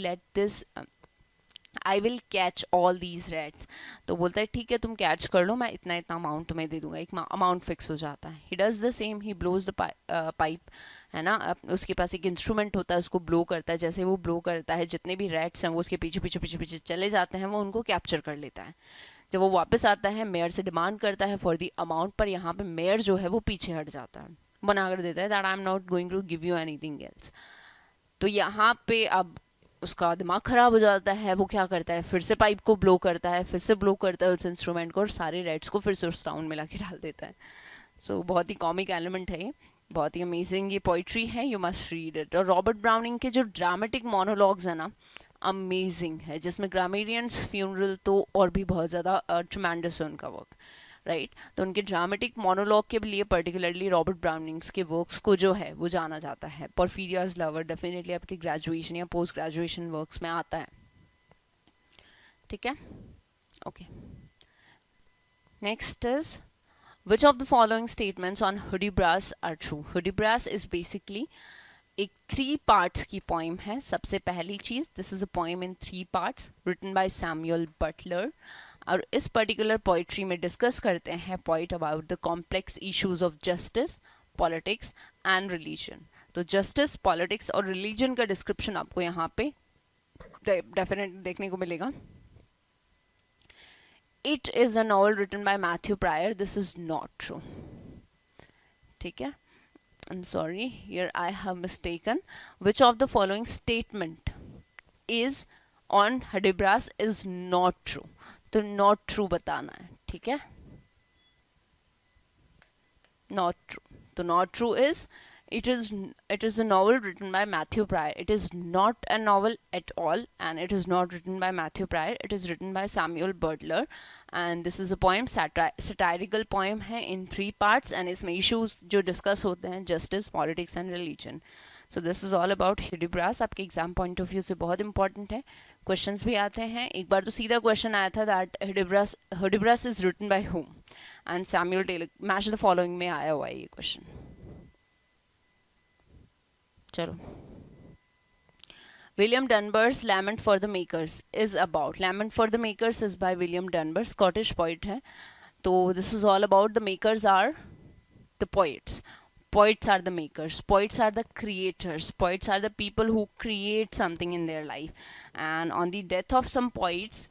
Speaker 1: will catch all these rats. तो बोलता है ठीक है तुम कैच कर लो, मैं इतना इतना अमाउंट तुम्हें दे दूंगा, एक अमाउंट फिक्स हो जाता है। He does the same, he blows the pipe, है ना। उसके पास एक इंस्ट्रूमेंट होता है, उसको ब्लो करता है, जैसे वो ब्लो करता है जितने भी रैट्स हैं वो उसके पीछे पीछे पीछे पीछे चले जाते हैं, वो उनको कैप्चर कर लेता है। जब वो वापस आता है मेयर से डिमांड करता है फॉर दी अमाउंट, पर यहाँ पे मेयर जो है वो पीछे हट जाता है, बना कर देता है that I am not going to give you anything else. तो यहाँ पे अब उसका दिमाग ख़राब हो जाता है, वो क्या करता है फिर से पाइप को ब्लो करता है, फिर से ब्लो करता है उस इंस्ट्रूमेंट को, और सारे रेड्स को फिर से उस टाउन में लाके डाल देता है। सो बहुत ही कॉमिक एलिमेंट है ये, बहुत ही अमेजिंग ये पोइट्री है, यू मस्ट रीड इट। और रॉबर्ट ब्राउनिंग के जो ड्रामेटिक मोनोलॉग्स हैं ना, अमेजिंग है, जिसमें ग्रामेरियंस फ्यूनरल तो और भी बहुत ज़्यादा ट्रमेंडस है उनका वर्क, राइट। तो उनके ड्रामेटिक मोनोलॉग के लिए पर्टिकुलरली रॉबर्ट ब्राउनिंग्स के वर्क्स को जो है वो जाना जाता है। पोर्फिरियाज लवर डेफिनेटली आपके ग्रेजुएशन या पोस्ट ग्रेजुएशन वर्क्स में आता है, ठीक है, okay. Next is which of the following statements on Hudibras are true. Hudibras is basically एक 3 पार्ट्स की पोइम है। सबसे पहली चीज़, this is a poem in 3 parts written by Samuel Butler, और इस पर्टिकुलर पोइट्री में डिस्कस करते हैं poet about the complex issues of justice, politics and religion. तो जस्टिस, पॉलिटिक्स और रिलीजन का डिस्क्रिप्शन आपको यहाँ पे डेफिनेटली देखने को मिलेगा। It is a novel written by Matthew Prior, this is not true, ठीक है। I'm sorry, here I have mistaken. Which of the following statement is on Hudibras is not true? तो not true बताना है, ठीक है, not true। तो not true is it is a novel written by Matthew Prior. It is not a novel at all, and it is not written by Matthew Prior. It is written by Samuel Butler, and this is a poem, satirical poem है in 3 parts, and इसमें issues जो discuss होते हैं justice, politics and religion. So this is all about Hudibras। आपके exam point of view से बहुत important है, questions भी आते हैं। एक बार तो सीधा question आया था that Hudibras is written by whom, and Samuel Taylor, match the following में आया हुआ है ये question। चलो, William Dunbar's Lament for the Makers is about, Lament for the Makers is by William Dunbar, Scottish poet है। तो this is all about the makers are the poets, poets are the makers, poets are the creators, poets are the people who create something in their life, and on the death of some poets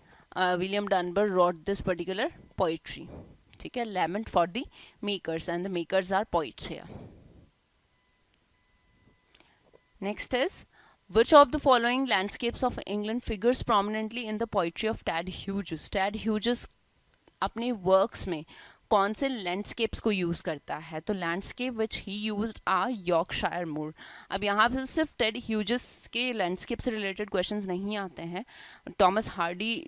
Speaker 1: William Dunbar wrote this particular poetry, ठीक है, Lament for the Makers, and the makers are poets here। Next is, which of the following landscapes of England figures prominently in the poetry of Tad Hughes? Tad Hughes अपने वर्क्स में कौन से landscapes को use करता है? तो landscape which he used are Yorkshire moor. अब यहाँ पे सिर्फ टेड ह्यूजेस के लैंडस्केप से रिलेटेड क्वेश्चंस नहीं आते हैं, टॉमस हार्डी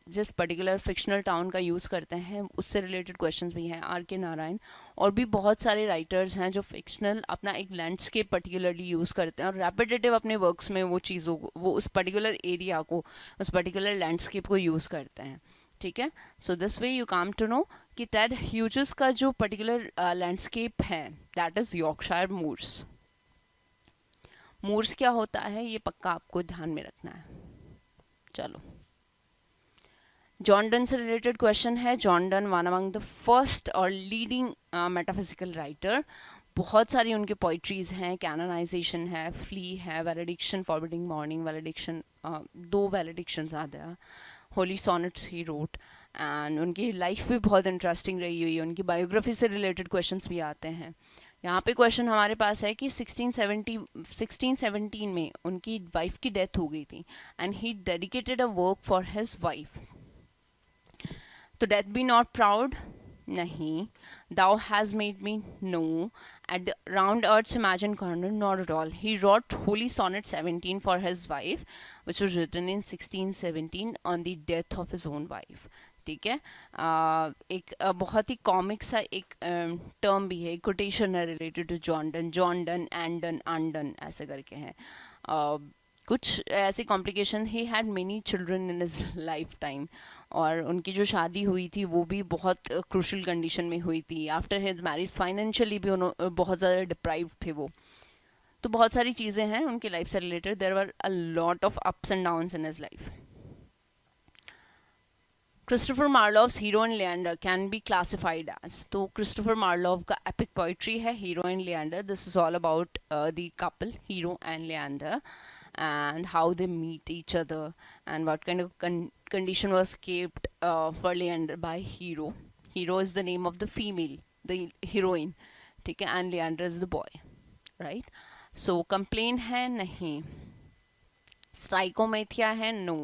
Speaker 1: जिस पर्टिकुलर फिक्शनल टाउन का यूज़ करते हैं उससे रिलेटेड क्वेश्चंस भी हैं, आर के नारायण और भी बहुत सारे राइटर्स हैं जो फिक्शनल अपना एक लैंडस्केप पर्टिकुलरली यूज़ करते हैं और रेपिटेटिव अपने वर्क्स में वो चीज़ों को, वो उस पर्टिकुलर एरिया को, उस पर्टिकुलर लैंडस्केप को यूज़ करते हैं, ठीक है। So this way you come to know कि टेड ह्यूजेस का जो पर्टिकुलर लैंडस्केप है that is Yorkshire moors. Moors क्या होता है ये पक्का आपको ध्यान में रखना है। चलो, जॉन डन से रिलेटेड क्वेश्चन है। John Donne one among the first और लीडिंग मेटाफिजिकल राइटर, बहुत सारी उनके पोइट्रीज़ हैं, कैनोनाइजेशन है, फ्ली है, वैलेडिक्शन, फॉरबिडिंग मॉर्निंग, वैलेडिक्शन, 2 वैलेडिक्शंस आते हैं, Holi sonnets he wrote, and उनकी लाइफ भी बहुत इंटरेस्टिंग रही हुई है, उनकी बायोग्राफी से रिलेटेड क्वेश्चंस भी आते हैं। यहाँ पे क्वेश्चन हमारे पास है कि 1617 में उनकी वाइफ की डेथ हो गई थी and he dedicated a work for his wife. तो डेथ बी नॉट प्राउड, नहीं। Thou has made me, no. At the round earth's imagined corner, not at all. He wrote Holy Sonnet 17 for his wife, which was written in 1617 on the death of his own wife. ठीक है। एक बहुत ही comic सा एक term भी है, quotation है related to John Donne, and Donne, undone, ऐसे करके हैं। कुछ ऐसी complication, he had many children in his lifetime, और उनकी जो शादी हुई थी वो भी बहुत क्रूशल कंडीशन में हुई थी। आफ्टर हिज मैरिज फाइनेंशियली भी बहुत ज़्यादा डिप्राइव थे वो। तो बहुत सारी चीज़ें हैं उनकी लाइफ से related. There were a lot of ups and downs in his life. Christopher Marlowe's Hero and Leander can be classified as, तो क्रिस्टोफर मार्लोव का एपिक पोइट्री है Hero and Leander. This is all about the couple Hero and Leander and how they meet each other and what kind of condition was kept for Leander by Hero. Hero is the name of the female, the heroine, ठीक है, and Leander is the boy, right? So complain है, नहीं। Strichomathia है, no।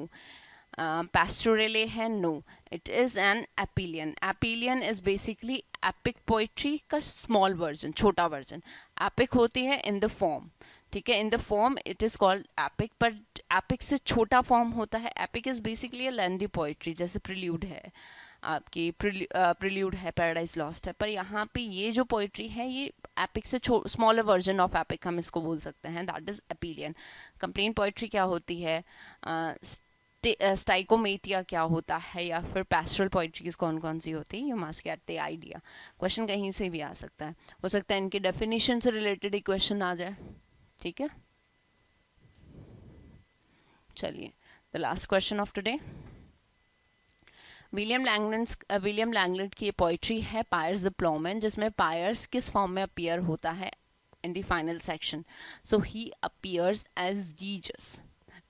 Speaker 1: Pastorale है, no। It is an apelian. Apelian is basically epic poetry का small version, छोटा version। Epic होती है in the form, ठीक है, in the form it is called epic, पर एपिक से छोटा फॉर्म होता है। Epic is basically a lengthy poetry, जैसे प्रिल्यूड है आपकी, प्रिल्यूड है, पैराडाइज लॉस्ट है। पर यहाँ पे ये जो पोइट्री है ये एपिक से स्मॉलर वर्जन ऑफ एपिक हम इसको बोल सकते हैं, दैट इज़ एपीलियन। कंप्लेन पोइट्री क्या होती है, स्टाइकोमेथिया क्या होता है, या फिर पैस्टोरल पोइट्रीज कौन कौन सी होती है, you must get the idea. Question कहीं से भी आ सकता है, हो सकता है इनके डेफिनेशन से रिलेटेड ही क्वेश्चन आ जाए, ठीक है। चलिए, the last question of today, William Langland की पोइट्री है पायर्स द प्लोमैन, जिसमें पायर्स किस फॉर्म में अपीयर होता है in the final section. So he appears as Jesus.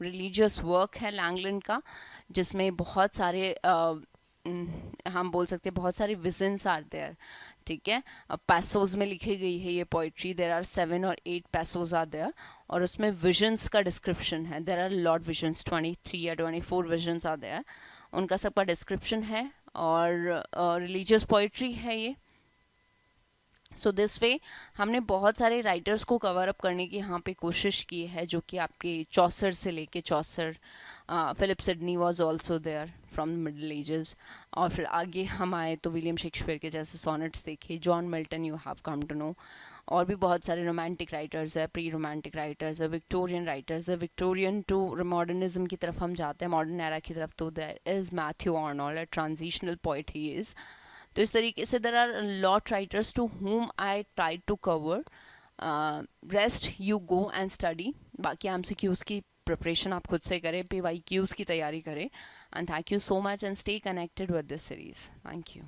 Speaker 1: Religious work है लैंगलैंड का, जिसमें बहुत सारे हम बोल सकते हैं बहुत सारे विजन्स आर देयर, ठीक है। पैसोज में लिखी गई है ये पोइट्री, देर आर 7 और 8 पैसोज आर देयर, और उसमें विजन्स का डिस्क्रिप्शन है। देर आर लॉट विजन्स, 23 या 24 विजन्स आर देयर, उनका सबका डिस्क्रिप्शन है, और रिलीजियस पोइट्री है ये। सो दिस वे हमने बहुत सारे राइटर्स को कवर अप करने की यहाँ पे कोशिश की है, जो कि आपके चौसर से लेके Chaucer, Philip Sidney was also there from middle ages, और फिर आगे हम आए तो विलियम शेक्सपियर के जैसे सोनेट्स देखे, John Milton you have come to know, और भी बहुत सारे रोमांटिक राइटर्स है, प्री रोमांटिक राइटर्स है, विक्टोरियन राइटर्स है। विक्टोरियन टू मॉडर्निज्म की तरफ हम जाते हैं, मॉडर्न एरा की तरफ, तो there is Matthew Arnold, a transitional poet he is. तो इस तरीके से there are lot writers to whom I try to cover. Rest you go and study, बाकी MCQs की प्रिपरेशन आप खुद से करें, PYQs की तैयारी करें, and thank you so much and stay connected with this series. Thank you.